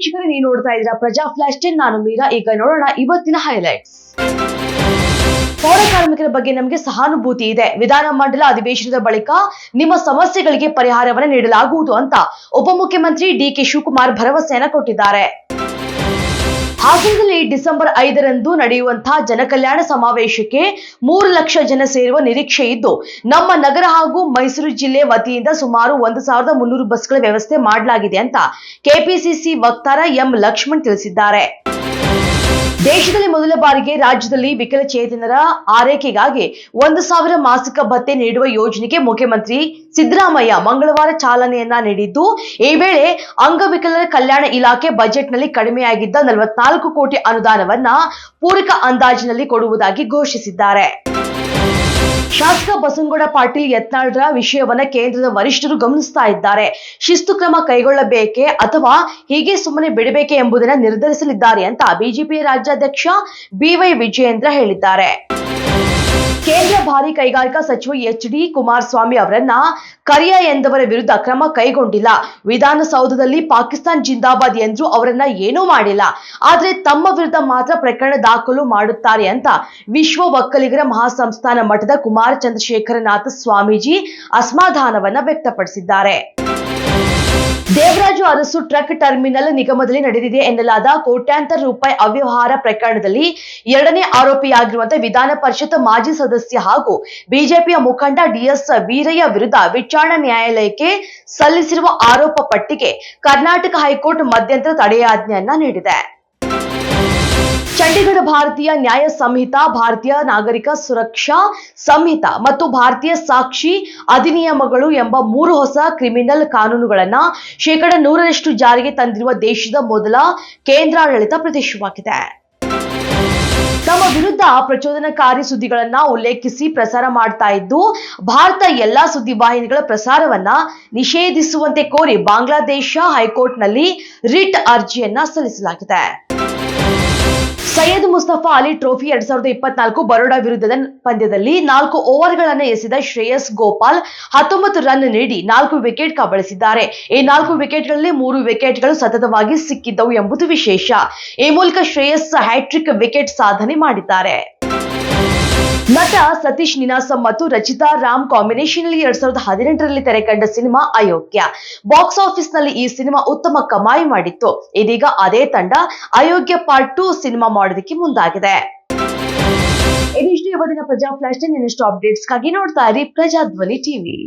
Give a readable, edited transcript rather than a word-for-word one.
ವೀಕ್ಷಕರೇ, ನೀವು ನೋಡ್ತಾ ಇದ್ದೀರಾ ಪ್ರಜಾ ಫ್ಲಾಶ್ 10. ನಾನು ಮೀರಾ. ಈಗ ನೋಡೋಣ ಇವತ್ತಿನ ಹೈಲೈಟ್ಸ್. ಪೌರ ಕಾರ್ಮಿಕರ ಬಗ್ಗೆ ನಮಗೆ ಸಹಾನುಭೂತಿ ಇದೆ. ವಿಧಾನಮಂಡಲ ಅಧಿವೇಶನದ ಬಳಿಕ ನಿಮ್ಮ ಸಮಸ್ಯೆಗಳಿಗೆ ಪರಿಹಾರವನ್ನು ನೀಡಲಾಗುವುದು ಅಂತ ಉಪಮುಖ್ಯಮಂತ್ರಿ ಡಿಕೆ ಶಿವಕುಮಾರ್ ಭರವಸೆಯನ್ನು ಕೊಟ್ಟಿದ್ದಾರೆ. ಹಾಸನದಲ್ಲಿ ಡಿಸೆಂಬರ್ 5ರಂದು ನಡೆಯುವಂತಹ ಜನಕಲ್ಯಾಣ ಸಮಾವೇಶಕ್ಕೆ 3 ಲಕ್ಷ ಜನ ಸೇರುವ ನಿರೀಕ್ಷೆ ಇದ್ದು, ನಮ್ಮ ನಗರ ಹಾಗೂ ಮೈಸೂರು ಜಿಲ್ಲೆ ವತಿಯಿಂದ ಸುಮಾರು 1300 ಬಸ್ಗಳ ವ್ಯವಸ್ಥೆ ಮಾಡಲಾಗಿದೆ ಅಂತ ಕೆಪಿಸಿಸಿ ವಕ್ತಾರ ಎಂ ಲಕ್ಷ್ಮಣ್ ತಿಳಿಸಿದ್ದಾರೆ. ದೇಶದಲ್ಲಿ ಮೊದಲ ಬಾರಿಗೆ ರಾಜ್ಯದಲ್ಲಿ ವಿಕಲಚೇತನರ ಆರೈಕೆಗಾಗಿ 1,000 ಮಾಸಿಕ ಭತ್ಯೆ ನೀಡುವ ಯೋಜನೆಗೆ ಮುಖ್ಯಮಂತ್ರಿ ಸಿದ್ದರಾಮಯ್ಯ ಮಂಗಳವಾರ ಚಾಲನೆಯನ್ನ ನೀಡಿದ್ದು, ಈ ವೇಳೆ ಅಂಗವಿಕಲರ ಕಲ್ಯಾಣ ಇಲಾಖೆ ಬಜೆಟ್ನಲ್ಲಿ ಕಡಿಮೆಯಾಗಿದ್ದ 44 ಕೋಟಿ ಅನುದಾನವನ್ನ ಪೂರಕ ಅಂದಾಜಿನಲ್ಲಿ ಕೊಡುವುದಾಗಿ ಘೋಷಿಸಿದ್ದಾರೆ. ಶಾಸಕ ಬಸನಗೌಡ ಪಾಟೀಲ್ ಯತ್ನಾಳ್ರ ವಿಷಯವನ್ನ ಕೇಂದ್ರದ ವರಿಷ್ಠರು ಗಮನಿಸ್ತಾ ಇದ್ದಾರೆ. ಶಿಸ್ತು ಕ್ರಮ ಕೈಗೊಳ್ಳಬೇಕೆ ಅಥವಾ ಹೀಗೆ ಸುಮ್ಮನೆ ಬಿಡಬೇಕೆ ಎಂಬುದನ್ನು ನಿರ್ಧರಿಸಲಿದ್ದಾರೆ ಅಂತ ಬಿಜೆಪಿಯ ರಾಜ್ಯಾಧ್ಯಕ್ಷ ಬಿವೈ ವಿಜಯೇಂದ್ರ ಹೇಳಿದ್ದಾರೆ. ಕೇಂದ್ರ ಭಾರಿ ಕೈಗಾರಿಕಾ ಸಚಿವ ಎಚ್.ಡಿ. ಕುಮಾರಸ್ವಾಮಿ ಅವರನ್ನ ಕರಿಯ ಎಂದವರ ವಿರುದ್ಧ ಕ್ರಮ ಕೈಗೊಂಡಿಲ್ಲ. ವಿಧಾನಸೌಧದಲ್ಲಿ ಪಾಕಿಸ್ತಾನ್ ಜಿಂದಾಬಾದ್ ಎಂದ್ರು ಅವರನ್ನ ಏನೂ ಮಾಡಿಲ್ಲ. ಆದ್ರೆ ತಮ್ಮ ವಿರುದ್ಧ ಮಾತ್ರ ಪ್ರಕರಣ ದಾಖಲು ಮಾಡುತ್ತಾರೆ ಅಂತ ವಿಶ್ವ ಒಕ್ಕಲಿಗರ ಮಹಾಸಂಸ್ಥಾನ ಮಠದ ಕುಮಾರ ಚಂದ್ರಶೇಖರನಾಥ ಸ್ವಾಮೀಜಿ ಅಸಮಾಧಾನವನ್ನ ವ್ಯಕ್ತಪಡಿಸಿದ್ದಾರೆ. ದೇವರಾಜು ಅರಸು ಟ್ರಕ್ ಟರ್ಮಿನಲ್ ನಿಗಮದಲ್ಲಿ ನಡೆದಿದೆ ಎನ್ನಲಾದ ಕೋಟ್ಯಾಂತರ ರೂಪಾಯಿ ಅವ್ಯವಹಾರ ಪ್ರಕರಣದಲ್ಲಿ 2ನೇ ಆರೋಪಿಯಾಗಿರುವಂತಹ ವಿಧಾನ ಪರಿಷತ್ ಮಾಜಿ ಸದಸ್ಯ ಹಾಗೂ ಬಿಜೆಪಿಯ ಮುಖಂಡ ಡಿಎಸ್ ವೀರಯ್ಯ ವಿರುದ್ಧ ವಿಚಾರಣಾ ನ್ಯಾಯಾಲಯಕ್ಕೆ ಸಲ್ಲಿಸಿರುವ ಆರೋಪ ಪಟ್ಟಿಗೆ ಕರ್ನಾಟಕ ಹೈಕೋರ್ಟ್ ಮಧ್ಯಂತರ ತಡೆಯಾಜ್ಞೆಯನ್ನ ನೀಡಿದೆ. ಚಂಡೀಗಢ ಭಾರತೀಯ ನ್ಯಾಯ ಸಂಹಿತಾ, ಭಾರತೀಯ ನಾಗರಿಕ ಸುರಕ್ಷಾ ಸಂಹಿತಾ ಮತ್ತು ಭಾರತೀಯ ಸಾಕ್ಷಿ ಅಧಿನಿಯಮಗಳು ಎಂಬ 3 ಹೊಸ ಕ್ರಿಮಿನಲ್ ಕಾನೂನುಗಳನ್ನ 100% ಜಾರಿಗೆ ತಂದಿರುವ ದೇಶದ ಮೊದಲ ಕೇಂದ್ರಾಡಳಿತ ಪ್ರದೇಶವಾಗಿದೆ. ತಮ್ಮ ವಿರುದ್ಧ ಪ್ರಚೋದನಕಾರಿ ಸುದ್ದಿಗಳನ್ನ ಉಲ್ಲೇಖಿಸಿ ಪ್ರಸಾರ ಮಾಡ್ತಾ ಇದ್ದು, ಭಾರತ ಎಲ್ಲಾ ಸುದ್ದಿವಾಹಿನಿಗಳ ಪ್ರಸಾರವನ್ನ ನಿಷೇಧಿಸುವಂತೆ ಕೋರಿ ಬಾಂಗ್ಲಾದೇಶ ಹೈಕೋರ್ಟ್ನಲ್ಲಿ ರಿಟ್ ಅರ್ಜಿಯನ್ನ ಸಲ್ಲಿಸಲಾಗಿದೆ. ಸೈಯದ್ ಮುಸ್ತಫಾ ಅಲಿ ಟ್ರೋಫಿ 2024 ಬರೋಡಾ ವಿರುದ್ಧದ ಪಂದ್ಯದಲ್ಲಿ 4 ಓವರ್ಗಳನ್ನು ಎಸೆದ ಶ್ರೇಯಸ್ ಗೋಪಾಲ್ 19 ರನ್ ನೀಡಿ 4 ವಿಕೆಟ್ ಕಬಳಿಸಿದ್ದಾರೆ. ಈ 4 ವಿಕೆಟ್ಗಳಲ್ಲಿ 3 ವಿಕೆಟ್ಗಳು ಸತತವಾಗಿ ಸಿಕ್ಕಿದ್ದವು ಎಂಬುದು ವಿಶೇಷ. ಈ ಮೂಲಕ ಶ್ರೇಯಸ್ ಹ್ಯಾಟ್ರಿಕ್ ವಿಕೆಟ್ ಸಾಧನೆ ಮಾಡಿದ್ದಾರೆ. ನಟ ಸತೀಶ್ ನೀನಾಸಂ ಮತ್ತು ರಚಿತಾ ರಾಮ್ ಕಾಂಬಿನೇಷನ್ ನಲ್ಲಿ 2018ರಲ್ಲಿ ತೆರೆ ಕಂಡ ಸಿನಿಮಾ ಅಯೋಗ್ಯ. ಬಾಕ್ಸ್ ಆಫೀಸ್ ನಲ್ಲಿ ಈ ಸಿನಿಮಾ ಉತ್ತಮ ಕಮಾಯಿ ಮಾಡಿತ್ತು. ಇದೀಗ ಅದೇ ತಂಡ ಅಯೋಗ್ಯ ಪಾರ್ಟ್ 2 ಸಿನಿಮಾ ಮಾಡೋದಕ್ಕೆ ಮುಂದಾಗಿದೆ. ಇದಿಷ್ಟು ಇವತ್ತಿನ ಪ್ರಜಾ ಫ್ಲಾಶ್. ಇನ್ನಷ್ಟು ಅಪ್ಡೇಟ್ಸ್ಗಾಗಿ ನೋಡ್ತಾ ಇರಿ ಪ್ರಜಾಧ್ವನಿ ಟಿವಿ.